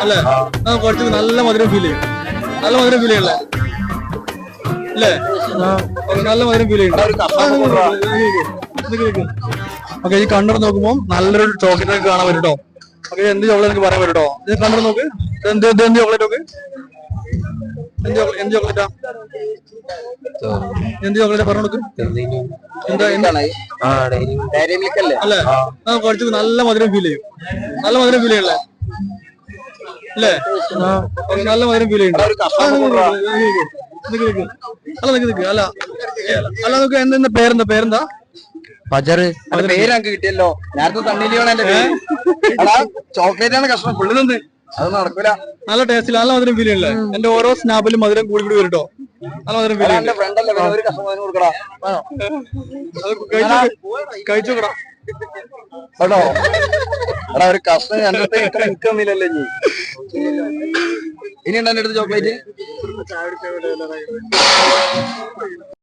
അല്ലേ കുറച്ച് നല്ല മധുരം ഫീൽ ചെയ്യും. നല്ല മധുരം ഫീൽ ചെയ്യല്ലേ അല്ലേ? നല്ല മധുരം ഫീൽ ചെയ്യും. ഓക്കെ, ഈ കണ്ണട നോക്കുമ്പോൾ നല്ലൊരു ചോക്ലേറ്റ് കാണാൻ പറ്റും കേട്ടോ. ഓക്കെ, എന്ത് ചോക്ലേറ്റ് എനിക്ക് പറയാൻ പറ്റും കേട്ടോ. ഇത് കണ്ണട നോക്ക്. എന്ത് ചോക്ലേറ്റ് നോക്ക്. എന്ത് ചോക്ലേറ്റാ? എന്ത് ചോക്ലേറ്റ് പറഞ്ഞു കൊടുക്ക്. അല്ലേ കുറച്ച് നല്ല മധുരം ഫീൽ ചെയ്യും. നല്ല മധുരം ഫീൽ ചെയ്യല്ലേ അല്ലേ? നല്ല മധുരം ഫീൽ ചെയ്യും. അല്ല അല്ല നോക്ക്. എന്താ പേരെന്താ? പേര് ഞങ്ങൾക്ക് കിട്ടിയല്ലോ. നേരത്തെ തണ്ണിയിലാണ് എന്റെ പേര്. ചോക്ലേറ്റ് ആണ് കഷ്ണം പുള്ളി നിന്ന്. അത് നടക്കൂല. നല്ല ടേസ്റ്റിൽ നല്ല മധുരം ഫീൽ ചെയ്യല്ലേ? എന്റെ ഓരോ സ്നാപ്പിലും മധുരം കൂടി കൂടി വരും കേട്ടോ. നല്ല മധുരം ഫീൽ ചെയ്യല്ലേ? ഒരു കഷ്ണം കൊടുക്കടാ കഴിച്ചോക്കടാ കേട്ടോ. എടാ ഒരു കഷ്ണം എന്റെ അടുത്ത് നിൽക്കുന്നില്ലല്ലേ നീ. ഇനി ഉണ്ടോ എന്റെ അടുത്ത് ചോക്ലേറ്റ്?